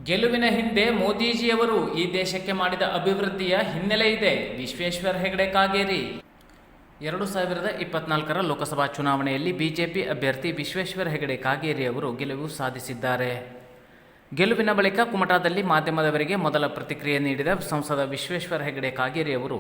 ಗೆಲುವಿನ ಹಿಂದೆ ಮೋದಿಜಿಯವರು ಈ ದೇಶಕ್ಕೆ ಮಾಡಿದ ಅಭಿವೃದ್ಧಿಯ ಹಿನ್ನೆಲೆ ಇದೆ. ವಿಶ್ವೇಶ್ವರ ಹೆಗಡೆ ಕಾಗೇರಿ 2024 ಲೋಕಸಭಾ ಚುನಾವಣೆಯಲ್ಲಿ ಬಿಜೆಪಿ ಅಭ್ಯರ್ಥಿ ವಿಶ್ವೇಶ್ವರ ಹೆಗಡೆ ಕಾಗೇರಿ ಅವರು ಗೆಲುವು ಸಾಧಿಸಿದ್ದಾರೆ. ಗೆಲುವಿನ ಬಳಿಕ ಕುಮಟಾದಲ್ಲಿ ಮಾಧ್ಯಮದವರಿಗೆ ಮೊದಲ ಪ್ರತಿಕ್ರಿಯೆ ನೀಡಿದ ಸಂಸದ ವಿಶ್ವೇಶ್ವರ ಹೆಗಡೆ ಕಾಗೇರಿ ಅವರು,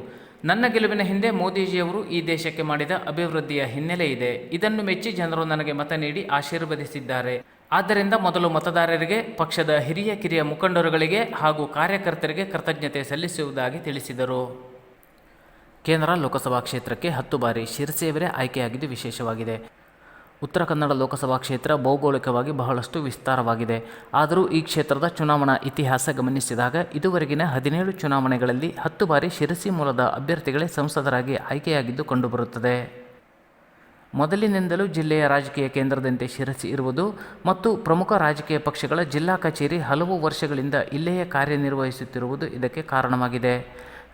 ನನ್ನ ಗೆಲುವಿನ ಹಿಂದೆ ಮೋದಿಜಿಯವರು ಈ ದೇಶಕ್ಕೆ ಮಾಡಿದ ಅಭಿವೃದ್ಧಿಯ ಹಿನ್ನೆಲೆ ಇದೆ. ಇದನ್ನು ಮೆಚ್ಚಿ ಜನರು ನನಗೆ ಮತ ನೀಡಿ ಆಶೀರ್ವದಿಸಿದ್ದಾರೆ. ಆದ್ದರಿಂದ ಮೊದಲು ಮತದಾರರಿಗೆ, ಪಕ್ಷದ ಹಿರಿಯ ಕಿರಿಯ ಮುಖಂಡರುಗಳಿಗೆ ಹಾಗೂ ಕಾರ್ಯಕರ್ತರಿಗೆ ಕೃತಜ್ಞತೆ ಸಲ್ಲಿಸುವುದಾಗಿ ತಿಳಿಸಿದರು. ಕೇಂದ್ರ ಲೋಕಸಭಾ ಕ್ಷೇತ್ರಕ್ಕೆ 10 ಬಾರಿ ಶಿರಸಿಯವರೇ ಆಯ್ಕೆಯಾಗಿದ್ದು ವಿಶೇಷವಾಗಿದೆ. ಉತ್ತರ ಕನ್ನಡ ಲೋಕಸಭಾ ಕ್ಷೇತ್ರ ಭೌಗೋಳಿಕವಾಗಿ ಬಹಳಷ್ಟು ವಿಸ್ತಾರವಾಗಿದೆ. ಆದರೂ ಈ ಕ್ಷೇತ್ರದ ಚುನಾವಣಾ ಇತಿಹಾಸ ಗಮನಿಸಿದಾಗ ಇದುವರೆಗಿನ 17 ಚುನಾವಣೆಗಳಲ್ಲಿ 10 ಬಾರಿ ಶಿರಸಿ ಮೂಲದ ಅಭ್ಯರ್ಥಿಗಳೇ ಸಂಸದರಾಗಿ ಆಯ್ಕೆಯಾಗಿದ್ದು ಕಂಡುಬರುತ್ತದೆ. ಮೊದಲಿನಿಂದಲೂ ಜಿಲ್ಲೆಯ ರಾಜಕೀಯ ಕೇಂದ್ರದಂತೆ ಶಿರಸಿ ಇರುವುದು ಮತ್ತು ಪ್ರಮುಖ ರಾಜಕೀಯ ಪಕ್ಷಗಳ ಜಿಲ್ಲಾ ಕಚೇರಿ ಹಲವು ವರ್ಷಗಳಿಂದ ಇಲ್ಲಿಯೇ ಕಾರ್ಯನಿರ್ವಹಿಸುತ್ತಿರುವುದು ಇದಕ್ಕೆ ಕಾರಣವಾಗಿದೆ.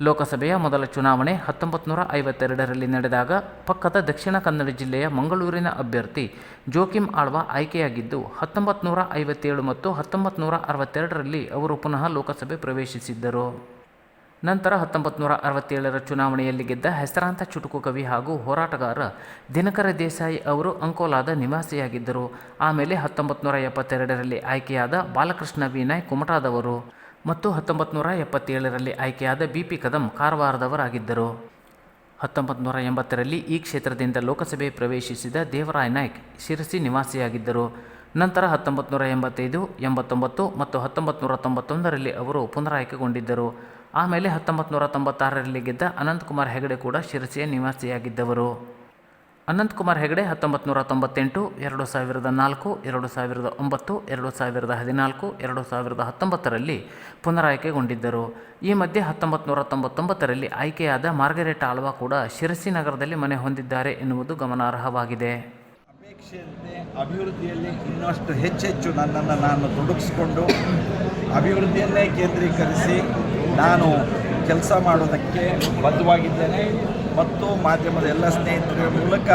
ಲೋಕಸಭೆಯ ಮೊದಲ ಚುನಾವಣೆ 1952ರಲ್ಲಿ ನಡೆದಾಗ ಪಕ್ಕದ ದಕ್ಷಿಣ ಕನ್ನಡ ಜಿಲ್ಲೆಯ ಮಂಗಳೂರಿನ ಅಭ್ಯರ್ಥಿ ಜೋಕಿಮ್ ಆಳ್ವ ಆಯ್ಕೆಯಾಗಿದ್ದು 1957 ಮತ್ತು 1962ರಲ್ಲಿ ಅವರು ಪುನಃ ಲೋಕಸಭೆ ಪ್ರವೇಶಿಸಿದ್ದರು. ನಂತರ 1967ರ ಚುನಾವಣೆಯಲ್ಲಿ ಗೆದ್ದ ಹೆಸರಾಂತ ಚುಟುಕು ಕವಿ ಹಾಗೂ ಹೋರಾಟಗಾರ ದಿನಕರ ದೇಸಾಯಿ ಅವರು ಅಂಕೋಲಾದ ನಿವಾಸಿಯಾಗಿದ್ದರು. ಆಮೇಲೆ 1972ರಲ್ಲಿ ಆಯ್ಕೆಯಾದ ಬಾಲಕೃಷ್ಣ ವಿ. ಕುಮಟಾದವರು ಮತ್ತು 1977ರಲ್ಲಿ ಆಯ್ಕೆಯಾದ ಬಿ.ಪಿ. ಕದಂ ಕಾರವಾರದವರಾಗಿದ್ದರು. 1980ರಲ್ಲಿ ಈ ಕ್ಷೇತ್ರದಿಂದ ಲೋಕಸಭೆ ಪ್ರವೇಶಿಸಿದ ದೇವರಾಯ ನಾಯ್ಕ್ ಶಿರಸಿ ನಿವಾಸಿಯಾಗಿದ್ದರು. ನಂತರ 1985, 89 ಮತ್ತು 1991ರಲ್ಲಿ ಅವರು ಪುನರಾಯ್ಕೆಗೊಂಡಿದ್ದರು. ಆಮೇಲೆ 1996ರಲ್ಲಿ ಗೆದ್ದ ಅನಂತಕುಮಾರ್ ಹೆಗಡೆ ಕೂಡ ಶಿರಸಿಯ ನಿವಾಸಿಯಾಗಿದ್ದವರು. ಅನಂತಕುಮಾರ್ ಹೆಗಡೆ 1998, 2004, 2009, 2014, 2019ರಲ್ಲಿ ಪುನರಾಯ್ಕೆಗೊಂಡಿದ್ದರು. ಈ ಮಧ್ಯೆ 1999ರಲ್ಲಿ ಆಯ್ಕೆಯಾದ ಮಾರ್ಗರೆಟ್ ಆಳ್ವ ಕೂಡ ಶಿರಸಿ ನಗರದಲ್ಲಿ ಮನೆ ಹೊಂದಿದ್ದಾರೆ ಎನ್ನುವುದು ಗಮನಾರ್ಹವಾಗಿದೆ. ಅಪೇಕ್ಷೆಯಂತೆ ಅಭಿವೃದ್ಧಿಯಲ್ಲಿ ಇನ್ನಷ್ಟು ಹೆಚ್ಚೆಚ್ಚು ನನ್ನನ್ನು ನಾನು ತೊಡಗಿಸಿಕೊಂಡು ಅಭಿವೃದ್ಧಿಯನ್ನೇ ಕೇಂದ್ರೀಕರಿಸಿ ನಾನು ಕೆಲಸ ಮಾಡೋದಕ್ಕೆ ಬದ್ಧವಾಗಿದ್ದೇನೆ ಮತ್ತು ಮಾಧ್ಯಮದ ಎಲ್ಲ ಸ್ನೇಹಿತರ ಮೂಲಕ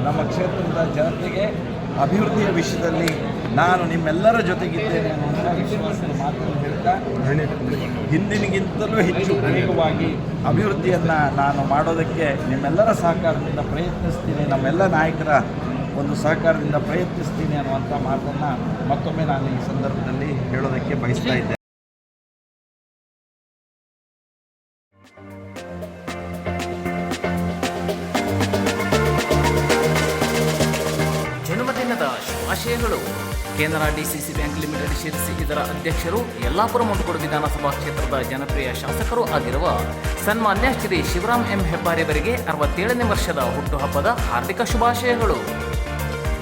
ನಮ್ಮ ಕ್ಷೇತ್ರದ ಜನತೆಗೆ ಅಭಿವೃದ್ಧಿಯ ವಿಷಯದಲ್ಲಿ ನಾನು ನಿಮ್ಮೆಲ್ಲರ ಜೊತೆಗಿದ್ದೇನೆ ಅನ್ನುವಂಥ ವಿಶ್ವಾಸದ ಮಾತನ್ನು ಹೇಳ್ತಾ ಹಿಂದಿನಿಗಿಂತಲೂ ಹೆಚ್ಚು ವೇಗವಾಗಿ ಅಭಿವೃದ್ಧಿಯನ್ನು ನಾನು ಮಾಡೋದಕ್ಕೆ ನಿಮ್ಮೆಲ್ಲರ ಸಹಕಾರದಿಂದ ಪ್ರಯತ್ನಿಸ್ತೀನಿ, ನಮ್ಮೆಲ್ಲ ನಾಯಕರ ಒಂದು ಸಹಕಾರದಿಂದ ಪ್ರಯತ್ನಿಸ್ತೀನಿ ಅನ್ನುವಂಥ ಮಾತನ್ನು ಮತ್ತೊಮ್ಮೆ ನಾನು ಈ ಸಂದರ್ಭದಲ್ಲಿ ಹೇಳೋದಕ್ಕೆ ಬಯಸ್ತಾ ಇದ್ದೇನೆ. ಜನ್ಮದಿನದ ಶುಭಾಶಯಗಳು. Canara DCC bank limited Sirsi ಇದರ ಅಧ್ಯಕ್ಷರು, ಯಲ್ಲಾಪುರ ಮುಂಡಗೋಡು ವಿಧಾನಸಭಾ ಕ್ಷೇತ್ರದ ಜನಪ್ರಿಯ ಶಾಸಕರೂ ಆಗಿರುವ ಸನ್ಮಾನ್ಯ ಶ್ರೀ ಶಿವರಾಮ್ ಎಂ ಹೆಬ್ಬಾರಿಯವರಿಗೆ 67ನೇ ವರ್ಷದ ಹುಟ್ಟುಹಬ್ಬದ ಹಾರ್ದಿಕ ಶುಭಾಶಯಗಳು.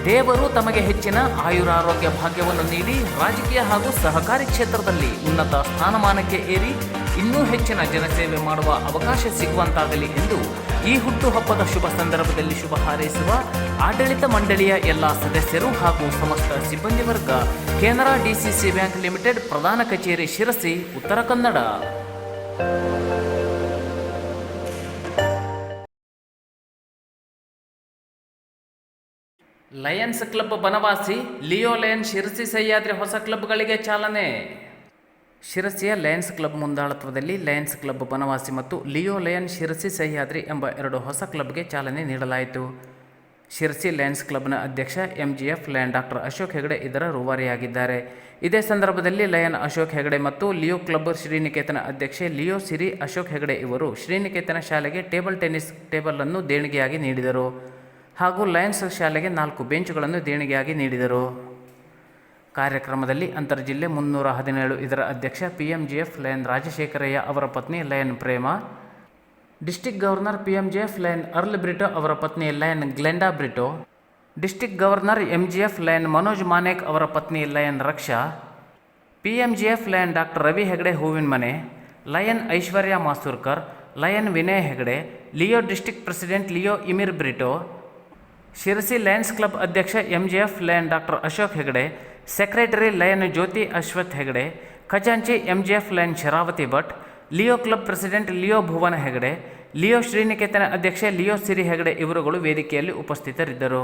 ದೇವರು ತಮಗೆ ಹೆಚ್ಚಿನ ಆಯುರಾರೋಗ್ಯ ಭಾಗ್ಯವನ್ನು ನೀಡಿ ರಾಜಕೀಯ ಹಾಗೂ ಸಹಕಾರಿ ಕ್ಷೇತ್ರದಲ್ಲಿ ಉನ್ನತ ಸ್ಥಾನಮಾನಕ್ಕೆ ಏರಿ ಇನ್ನೂ ಹೆಚ್ಚಿನ ಜನಸೇವೆ ಮಾಡುವ ಅವಕಾಶ ಸಿಗುವಂತಾಗಲಿ ಎಂದು ಈ ಹುಟ್ಟುಹಬ್ಬದ ಶುಭ ಸಂದರ್ಭದಲ್ಲಿ ಶುಭ ಹಾರೈಸುವ ಆಡಳಿತ ಮಂಡಳಿಯ ಎಲ್ಲ ಸದಸ್ಯರು ಹಾಗೂ ಸಮಸ್ತ ಸಿಬ್ಬಂದಿ ವರ್ಗ. ಕೆನರಾ ಡಿಸಿಸಿ ಬ್ಯಾಂಕ್ ಲಿಮಿಟೆಡ್, ಪ್ರಧಾನ ಕಚೇರಿ, Sirsi, Uttara Kannada. Lions club Banavasi, Leo lion Sirsi, Sahyadri ಹೊಸ ಕ್ಲಬ್ಗಳಿಗೆ ಚಾಲನೆ. ಶಿರಸಿಯ ಲಯನ್ಸ್ ಕ್ಲಬ್ ಮುಂದಾಳತ್ವದಲ್ಲಿ ಲಯನ್ಸ್ ಕ್ಲಬ್ ಬನವಾಸಿ ಮತ್ತು ಲಿಯೋ ಲಯನ್ ಶಿರಸಿ ಸಹ್ಯಾದ್ರಿ ಎಂಬ 2 ಹೊಸ ಕ್ಲಬ್ಗೆ ಚಾಲನೆ ನೀಡಲಾಯಿತು. ಶಿರಸಿ ಲಯನ್ಸ್ ಕ್ಲಬ್ನ ಅಧ್ಯಕ್ಷ MGF lion doctor Ashok Hegde ಇದರ ರೂವಾರಿಯಾಗಿದ್ದಾರೆ. ಇದೇ ಸಂದರ್ಭದಲ್ಲಿ ಲಯನ್ ಅಶೋಕ್ ಹೆಗಡೆ ಮತ್ತು ಲಿಯೋ ಕ್ಲಬ್ ಶ್ರೀನಿಕೇತನ ಅಧ್ಯಕ್ಷೆ ಲಿಯೋ ಸಿರಿ ಅಶೋಕ್ ಹೆಗಡೆ ಇವರು ಶ್ರೀನಿಕೇತನ ಶಾಲೆಗೆ ಟೇಬಲ್ ಟೆನ್ನಿಸ್ ಟೇಬಲನ್ನು ದೇಣಿಗೆಯಾಗಿ ನೀಡಿದರು ಹಾಗೂ ಲಯನ್ಸ್ ಶಾಲೆಗೆ 4 ಬೆಂಚುಗಳನ್ನು ದೇಣಿಗೆಯಾಗಿ ನೀಡಿದರು. ಕಾರ್ಯಕ್ರಮದಲ್ಲಿ ಅಂತರ್ಜಿಲ್ಲೆ 317 ಇದರ ಅಧ್ಯಕ್ಷ PMGF ಲಯನ್ ರಾಜಶೇಖರಯ್ಯ ಅವರ ಪತ್ನಿ lion Prema, district governor PMGF lion Earl Brito ಅವರ ಪತ್ನಿ lion Glenda Brito, district governor MGF lion Manoj Manek ಅವರ ಪತ್ನಿ lion Raksha, PMGF lion doctor Ravi Hegde ಹೂವಿನ ಮನೆ, lion Aishwarya Masurkar, lion Vinay Hegde, Leo district president Leo Imir Brito, Sirsi lions club ಅಧ್ಯಕ್ಷ MJF lion doctor Ashok Hegde, secretary lion Jyothi Ashwath Hegde, ಖಜಾಂಚಿ MJF lion Sharavathi Bhat, Leo club president Leo ಭುವನ Hegde, Leo ಶ್ರೀನಿಕೇತನ ಅಧ್ಯಕ್ಷ Leo ಸಿರಿ ಹೆಗಡೆ ಇವರುಗಳು ವೇದಿಕೆಯಲ್ಲಿ ಉಪಸ್ಥಿತರಿದ್ದರು.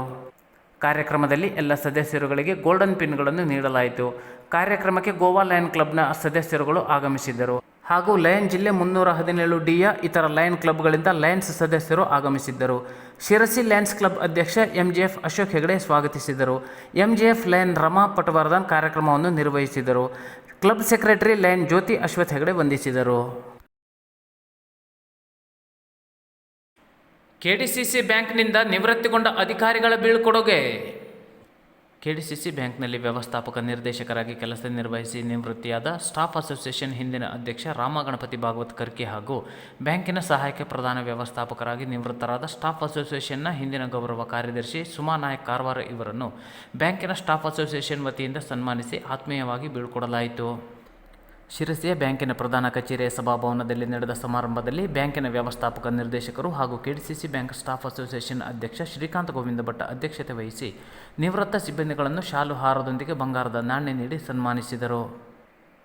ಕಾರ್ಯಕ್ರಮದಲ್ಲಿ ಎಲ್ಲ ಸದಸ್ಯರುಗಳಿಗೆ ಗೋಲ್ಡನ್ ಪಿನ್ಗಳನ್ನು ನೀಡಲಾಯಿತು. ಕಾರ್ಯಕ್ರಮಕ್ಕೆ ಗೋವಾ ಲಯನ್ ಕ್ಲಬ್ನ ಸದಸ್ಯರುಗಳು ಆಗಮಿಸಿದ್ದರು ಹಾಗೂ ಲಯನ್ ಜಿಲ್ಲೆ 317Dಯ ಇತರ ಲಯನ್ ಕ್ಲಬ್ಗಳಿಂದ ಲಯನ್ಸ್ ಸದಸ್ಯರು ಆಗಮಿಸಿದ್ದರು. ಶಿರಸಿ ಲಯನ್ಸ್ ಕ್ಲಬ್ ಅಧ್ಯಕ್ಷ MJF ಅಶೋಕ್ ಹೆಗಡೆ ಸ್ವಾಗತಿಸಿದರು. MJF ಲಯನ್ ರಮಾ ಪಟವರ್ಧನ್ ಕಾರ್ಯಕ್ರಮವನ್ನು ನಿರ್ವಹಿಸಿದರು. Club secretary lion Jyothi Ashwath Hegde ವಂದಿಸಿದರು. KDCC ಬ್ಯಾಂಕ್ನಿಂದ ನಿವೃತ್ತಿಗೊಂಡ ಅಧಿಕಾರಿಗಳ ಬೀಳ್ಕೊಡುಗೆ. KDCC ಬ್ಯಾಂಕ್ನಲ್ಲಿ ವ್ಯವಸ್ಥಾಪಕ ನಿರ್ದೇಶಕರಾಗಿ ಕೆಲಸ ನಿರ್ವಹಿಸಿ ನಿವೃತ್ತಿಯಾದ ಸ್ಟಾಫ್ ಅಸೋಸಿಯೇಷನ್ ಹಿಂದಿನ ಅಧ್ಯಕ್ಷ ರಾಮಗಣಪತಿ ಭಾಗವತ್ ಕರ್ಕಿ ಹಾಗೂ ಬ್ಯಾಂಕಿನ ಸಹಾಯಕ ಪ್ರಧಾನ ವ್ಯವಸ್ಥಾಪಕರಾಗಿ ನಿವೃತ್ತರಾದ ಸ್ಟಾಫ್ ಅಸೋಸಿಯೇಷನ್ನ ಹಿಂದಿನ ಗೌರವ ಕಾರ್ಯದರ್ಶಿ ಸುಮಾ ನಾಯಕ್ ಕಾರವಾರ ಇವರನ್ನು ಬ್ಯಾಂಕಿನ ಸ್ಟಾಫ್ ಅಸೋಸಿಯೇಷನ್ ವತಿಯಿಂದ ಸನ್ಮಾನಿಸಿ ಆತ್ಮೀಯವಾಗಿ ಬೀಳ್ಕೊಡಲಾಯಿತು. ಶಿರಸಿಯ ಬ್ಯಾಂಕಿನ ಪ್ರಧಾನ ಕಚೇರಿಯ ಸಭಾಭವನದಲ್ಲಿ ನಡೆದ ಸಮಾರಂಭದಲ್ಲಿ ಬ್ಯಾಂಕಿನ ವ್ಯವಸ್ಥಾಪಕ ನಿರ್ದೇಶಕರು ಹಾಗೂ KDCC ಬ್ಯಾಂಕ್ ಸ್ಟಾಫ್ ಅಸೋಸಿಯೇಷನ್ ಅಧ್ಯಕ್ಷ ಶ್ರೀಕಾಂತ್ ಗೋವಿಂದ ಭಟ್ ಅಧ್ಯಕ್ಷತೆ ವಹಿಸಿ ನಿವೃತ್ತ ಸಿಬ್ಬಂದಿಗಳನ್ನು ಶಾಲು ಹಾರದೊಂದಿಗೆ ಬಂಗಾರದ ನಾಣ್ಯ ನೀಡಿ ಸನ್ಮಾನಿಸಿದರು.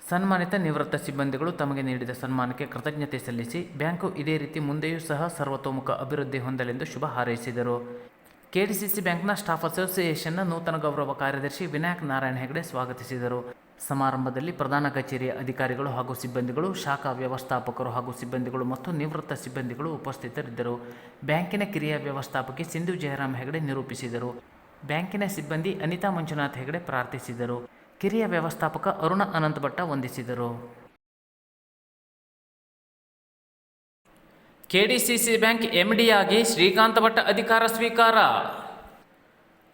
ಸನ್ಮಾನಿತ ನಿವೃತ್ತ ಸಿಬ್ಬಂದಿಗಳು ತಮಗೆ ನೀಡಿದ ಸನ್ಮಾನಕ್ಕೆ ಕೃತಜ್ಞತೆ ಸಲ್ಲಿಸಿ ಬ್ಯಾಂಕು ಇದೇ ರೀತಿ ಮುಂದೆಯೂ ಸಹ ಸರ್ವತೋಮುಖ ಅಭಿವೃದ್ಧಿ ಹೊಂದಲೆಂದು ಶುಭ ಹಾರೈಸಿದರು. KDCC ಬ್ಯಾಂಕ್ನ ಸ್ಟಾಫ್ ಅಸೋಸಿಯೇಷನ್ನ ನೂತನ ಗೌರವ ಕಾರ್ಯದರ್ಶಿ ವಿನಾಯಕ್ ನಾರಾಯಣ ಹೆಗಡೆ ಸ್ವಾಗತಿಸಿದರು. ಸಮಾರಂಭದಲ್ಲಿ ಪ್ರಧಾನ ಕಚೇರಿಯ ಅಧಿಕಾರಿಗಳು ಹಾಗೂ ಸಿಬ್ಬಂದಿಗಳು, ಶಾಖಾ ವ್ಯವಸ್ಥಾಪಕರು ಹಾಗೂ ಸಿಬ್ಬಂದಿಗಳು ಮತ್ತು ನಿವೃತ್ತ ಸಿಬ್ಬಂದಿಗಳು ಉಪಸ್ಥಿತರಿದ್ದರು. ಬ್ಯಾಂಕಿನ ಕಿರಿಯ ವ್ಯವಸ್ಥಾಪಕಿ ಸಿಂಧು ಜಯರಾಮ್ ಹೆಗಡೆ ನಿರೂಪಿಸಿದರು. ಬ್ಯಾಂಕಿನ ಸಿಬ್ಬಂದಿ ಅನಿತಾ ಮಂಜುನಾಥ್ ಹೆಗಡೆ ಪ್ರಾರ್ಥಿಸಿದರು. ಕಿರಿಯ ವ್ಯವಸ್ಥಾಪಕ ಅರುಣ ಅನಂತ್ ಭಟ್ಟ ವಂದಿಸಿದರು. KDCC ಬ್ಯಾಂಕ್ MD ಆಗಿ ಶ್ರೀಕಾಂತ್ ಭಟ್ ಅಧಿಕಾರ ಸ್ವೀಕಾರ.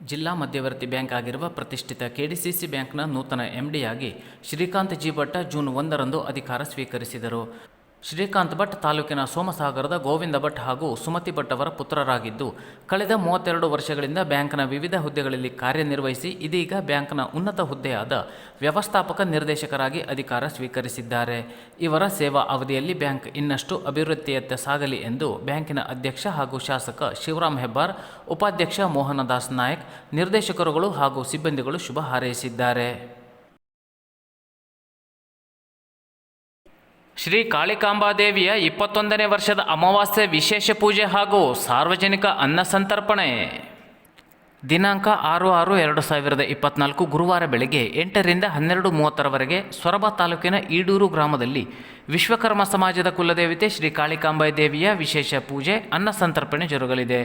ಜಿಲ್ಲಾ ಮಧ್ಯವರ್ತಿ ಬ್ಯಾಂಕ್ ಆಗಿರುವ ಪ್ರತಿಷ್ಠಿತ KDCC ಬ್ಯಾಂಕ್ನ ನೂತನ MD ಆಗಿ ಶ್ರೀಕಾಂತ್ ಜಿ ಭಟ್ ಜೂನ್ 1ರಂದು ಅಧಿಕಾರ ಸ್ವೀಕರಿಸಿದರು. ಶ್ರೀಕಾಂತ್ ಭಟ್ ತಾಲೂಕಿನ ಸೋಮಸಾಗರದ ಗೋವಿಂದ ಭಟ್ ಹಾಗೂ ಸುಮತಿ ಭಟ್ ಅವರ ಪುತ್ರರಾಗಿದ್ದು, ಕಳೆದ 32 ವರ್ಷಗಳಿಂದ ಬ್ಯಾಂಕ್ನ ವಿವಿಧ ಹುದ್ದೆಗಳಲ್ಲಿ ಕಾರ್ಯನಿರ್ವಹಿಸಿ ಇದೀಗ ಬ್ಯಾಂಕ್ನ ಉನ್ನತ ಹುದ್ದೆಯಾದ ವ್ಯವಸ್ಥಾಪಕ ನಿರ್ದೇಶಕರಾಗಿ ಅಧಿಕಾರ ಸ್ವೀಕರಿಸಿದ್ದಾರೆ. ಇವರ ಸೇವಾ ಅವಧಿಯಲ್ಲಿ ಬ್ಯಾಂಕ್ ಇನ್ನಷ್ಟು ಅಭಿವೃದ್ಧಿಯತ್ತ ಸಾಗಲಿ ಎಂದು ಬ್ಯಾಂಕಿನ ಅಧ್ಯಕ್ಷ ಹಾಗೂ ಶಾಸಕ ಶಿವರಾಮ್ ಹೆಬ್ಬಾರ್, ಉಪಾಧ್ಯಕ್ಷ ಮೋಹನದಾಸ್ ನಾಯಕ್, ನಿರ್ದೇಶಕರುಗಳು ಹಾಗೂ ಸಿಬ್ಬಂದಿಗಳು ಶುಭ ಹಾರೈಸಿದ್ದಾರೆ. ಶ್ರೀ ಕಾಳಿಕಾಂಬಾದೇವಿಯ 21ನೇ ವರ್ಷದ ಅಮಾವಾಸ್ಯೆ ವಿಶೇಷ ಪೂಜೆ ಹಾಗೂ ಸಾರ್ವಜನಿಕ ಅನ್ನ ಸಂತರ್ಪಣೆ. ದಿನಾಂಕ 6/6/2024 ಗುರುವಾರ ಬೆಳಗ್ಗೆ 8ರಿಂದ 12:30ರವರೆಗೆ ಸೊರಬ ತಾಲೂಕಿನ ಈಡೂರು ಗ್ರಾಮದಲ್ಲಿ ವಿಶ್ವಕರ್ಮ ಸಮಾಜದ ಕುಲದೇವತೆ ಶ್ರೀ ಕಾಳಿಕಾಂಬಾದೇವಿಯ ವಿಶೇಷ ಪೂಜೆ, ಅನ್ನ ಸಂತರ್ಪಣೆ ಜರುಗಲಿದೆ.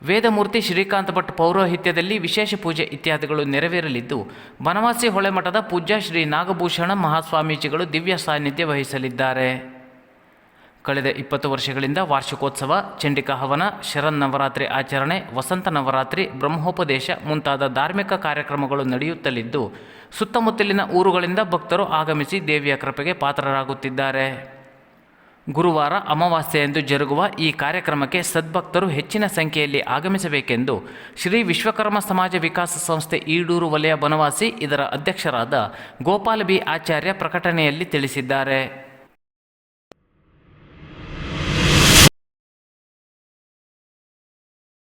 ವೇದಮೂರ್ತಿ ಶ್ರೀಕಾಂತ್ ಭಟ್ ಪೌರೋಹಿತ್ಯದಲ್ಲಿ ವಿಶೇಷ ಪೂಜೆ ಇತ್ಯಾದಿಗಳು ನೆರವೇರಲಿದ್ದು, ಬನವಾಸಿ ಹೊಳೆಮಠದ ಪೂಜ್ಯ ಶ್ರೀ ನಾಗಭೂಷಣ ಮಹಾಸ್ವಾಮೀಜಿಗಳು ದಿವ್ಯ ಸಾನ್ನಿಧ್ಯ ವಹಿಸಲಿದ್ದಾರೆ. ಕಳೆದ 20 ವರ್ಷಗಳಿಂದ ವಾರ್ಷಿಕೋತ್ಸವ, ಚಂಡಿಕಾ ಹವನ, ಶರನ್ನವರಾತ್ರಿ ಆಚರಣೆ, ವಸಂತ ನವರಾತ್ರಿ, ಬ್ರಹ್ಮೋಪದೇಶ ಮುಂತಾದ ಧಾರ್ಮಿಕ ಕಾರ್ಯಕ್ರಮಗಳು ನಡೆಯುತ್ತಲಿದ್ದು, ಸುತ್ತಮುತ್ತಲಿನ ಊರುಗಳಿಂದ ಭಕ್ತರು ಆಗಮಿಸಿ ದೇವಿಯ ಕೃಪೆಗೆ ಪಾತ್ರರಾಗುತ್ತಿದ್ದಾರೆ. ಗುರುವಾರ ಅಮಾವಾಸ್ಯೆಯಂದು ಜರುಗುವ ಈ ಕಾರ್ಯಕ್ರಮಕ್ಕೆ ಸದ್ಭಕ್ತರು ಹೆಚ್ಚಿನ ಸಂಖ್ಯೆಯಲ್ಲಿ ಆಗಮಿಸಬೇಕೆಂದು ಶ್ರೀ ವಿಶ್ವಕರ್ಮ ಸಮಾಜ ವಿಕಾಸ ಸಂಸ್ಥೆ ಈಡೂರು ವಲಯ ಬನವಾಸಿ ಇದರ ಅಧ್ಯಕ್ಷರಾದ ಗೋಪಾಲ್ ಬಿ ಆಚಾರ್ಯ ಪ್ರಕಟಣೆಯಲ್ಲಿ ತಿಳಿಸಿದ್ದಾರೆ.